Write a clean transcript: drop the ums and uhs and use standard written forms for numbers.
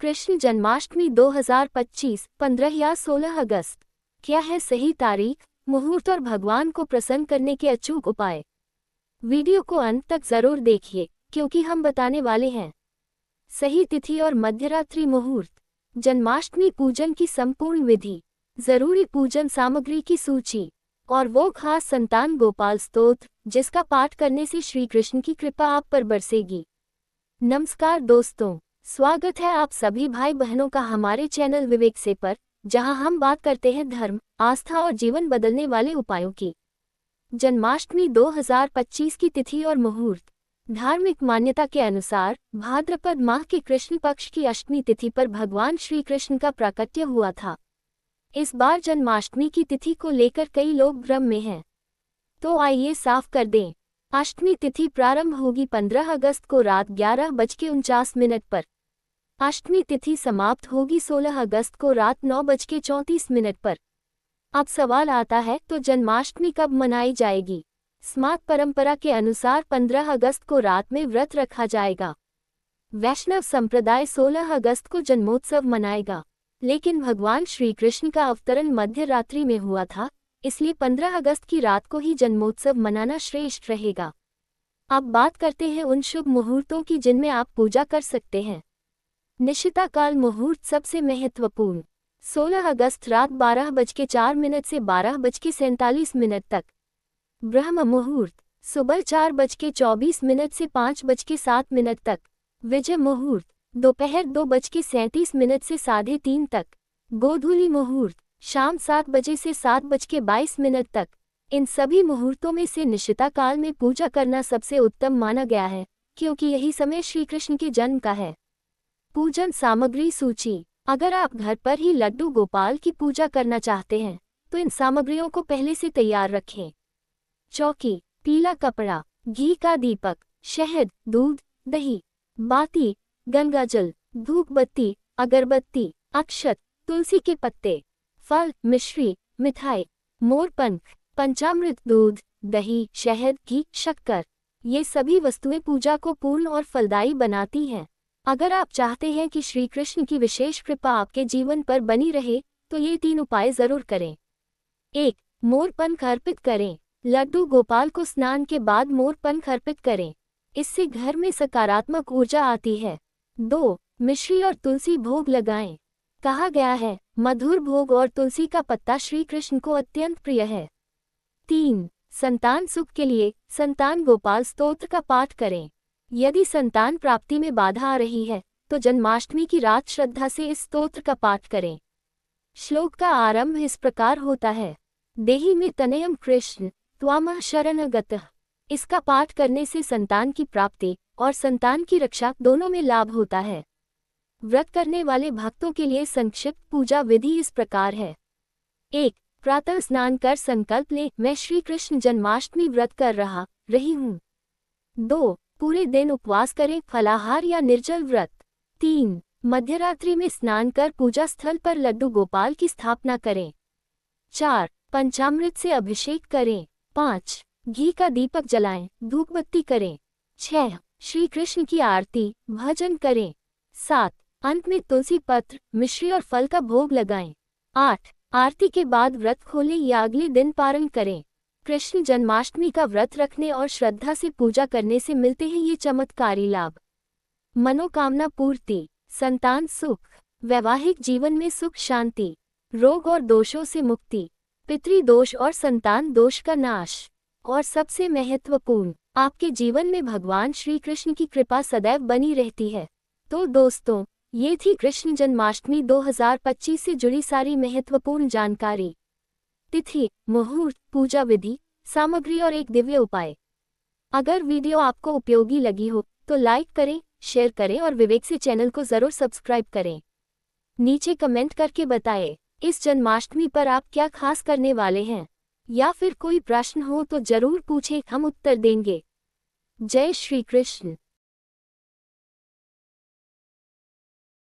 कृष्ण जन्माष्टमी 2025 15 या 16 अगस्त। क्या है सही तारीख, मुहूर्त और भगवान को प्रसन्न करने के अचूक उपाय? वीडियो को अंत तक जरूर देखिए क्योंकि हम बताने वाले हैं सही तिथि और मध्यरात्रि मुहूर्त, जन्माष्टमी पूजन की संपूर्ण विधि, जरूरी पूजन सामग्री की सूची और वो खास संतान गोपाल स्तोत्र जिसका पाठ करने से श्री कृष्ण की कृपा आप पर बरसेगी। नमस्कार दोस्तों, स्वागत है आप सभी भाई बहनों का हमारे चैनल विवेक से पर, जहां हम बात करते हैं धर्म, आस्था और जीवन बदलने वाले उपायों की। जन्माष्टमी 2025 की तिथि और मुहूर्त। धार्मिक मान्यता के अनुसार भाद्रपद माह के कृष्ण पक्ष की अष्टमी तिथि पर भगवान श्री कृष्ण का प्राकट्य हुआ था। इस बार जन्माष्टमी की तिथि को लेकर कई लोग भ्रम में हैं, तो आइए साफ कर दें। अष्टमी तिथि प्रारंभ होगी 15 अगस्त को रात 11:49 पर। अष्टमी तिथि समाप्त होगी 16 अगस्त को रात 9:34 पर। अब सवाल आता है, तो जन्माष्टमी कब मनाई जाएगी? स्मार्त परंपरा के अनुसार 15 अगस्त को रात में व्रत रखा जाएगा। वैष्णव संप्रदाय 16 अगस्त को जन्मोत्सव मनाएगा, लेकिन भगवान श्री कृष्ण का अवतरण मध्य रात्रि में हुआ था, इसलिए 15 अगस्त की रात को ही जन्मोत्सव मनाना श्रेष्ठ रहेगा। अब बात करते हैं उन शुभ मुहूर्तों की जिनमें आप पूजा कर सकते हैं। निशिता-काल मुहूर्त सबसे महत्वपूर्ण। 16 अगस्त रात 12:04 से 12:47 तक। ब्रह्म मुहूर्त सुबह 4:24 से 5:07 तक। विजय मुहूर्त दोपहर 2:37 से 3:30 तक। गोधूली मुहूर्त शाम 7 बजे से 7:22 तक। इन सभी मुहूर्तों में से निशिता काल में पूजा करना सबसे उत्तम माना गया है, क्योंकि यही समय श्री कृष्ण के जन्म का है। पूजन सामग्री सूची। अगर आप घर पर ही लड्डू गोपाल की पूजा करना चाहते हैं, तो इन सामग्रियों को पहले से तैयार रखें। चौकी, पीला कपड़ा, घी का दीपक, शहद, दूध, दही, बाती, गंगाजल, धूप बत्ती, अगरबत्ती, अक्षत, तुलसी के पत्ते, फल, मिश्री, मिठाई, मोरपंख, पंचामृत, दूध, दही, शहद, घी, शक्कर। ये सभी वस्तुएं पूजा को पूर्ण और फलदायी बनाती हैं। अगर आप चाहते हैं कि श्री कृष्ण की विशेष कृपा आपके जीवन पर बनी रहे, तो ये 3 उपाय जरूर करें। 1. मोरपंख अर्पित करें। लड्डू गोपाल को स्नान के बाद मोरपंख अर्पित करें, इससे घर में सकारात्मक ऊर्जा आती है। 2. मिश्री और तुलसी भोग लगाएं। कहा गया है, मधुर भोग और तुलसी का पत्ता श्री कृष्ण को अत्यंत प्रिय है। 3. संतान सुख के लिए संतान गोपाल स्तोत्र का पाठ करें। यदि संतान प्राप्ति में बाधा आ रही है, तो जन्माष्टमी की रात श्रद्धा से इस स्तोत्र का पाठ करें। श्लोक का आरंभ इस प्रकार होता है, देहि मे तनयम कृष्ण त्वामः शरणगतः। इसका पाठ करने से संतान की प्राप्ति और संतान की रक्षा दोनों में लाभ होता है। व्रत करने वाले भक्तों के लिए संक्षिप्त पूजा विधि इस प्रकार है। 1. प्रातः स्नान कर संकल्प लें, मैं श्री कृष्ण जन्माष्टमी व्रत कर रही हूँ। 2. पूरे दिन उपवास करें, फलाहार या निर्जल व्रत। 3. मध्यरात्रि में स्नान कर पूजा स्थल पर लड्डू गोपाल की स्थापना करें। 4. पंचामृत से अभिषेक करें। 5. घी का दीपक जलाएं, धूप बत्ती करें। 6. श्री कृष्ण की आरती भजन करें। 7. अंत में तुलसी पत्र, मिश्री और फल का भोग लगाएं। 8. आरती के बाद व्रत खोलें या अगले दिन पारण करें। कृष्ण जन्माष्टमी का व्रत रखने और श्रद्धा से पूजा करने से मिलते हैं ये चमत्कारी लाभ। मनोकामना पूर्ति, संतान सुख, वैवाहिक जीवन में सुख शांति, रोग और दोषों से मुक्ति, पितृदोष और संतान दोष का नाश, और सबसे महत्वपूर्ण, आपके जीवन में भगवान श्री कृष्ण की कृपा सदैव बनी रहती है। तो दोस्तों, ये थी कृष्ण जन्माष्टमी 2025 से जुड़ी सारी महत्वपूर्ण जानकारी। तिथि, मुहूर्त, पूजा विधि, सामग्री और एक दिव्य उपाय। अगर वीडियो आपको उपयोगी लगी हो, तो लाइक करें, शेयर करें और विवेक से चैनल को जरूर सब्सक्राइब करें। नीचे कमेंट करके बताएं, इस जन्माष्टमी पर आप क्या खास करने वाले हैं, या फिर कोई प्रश्न हो तो जरूर पूछें, हम उत्तर देंगे। जय श्री कृष्ण।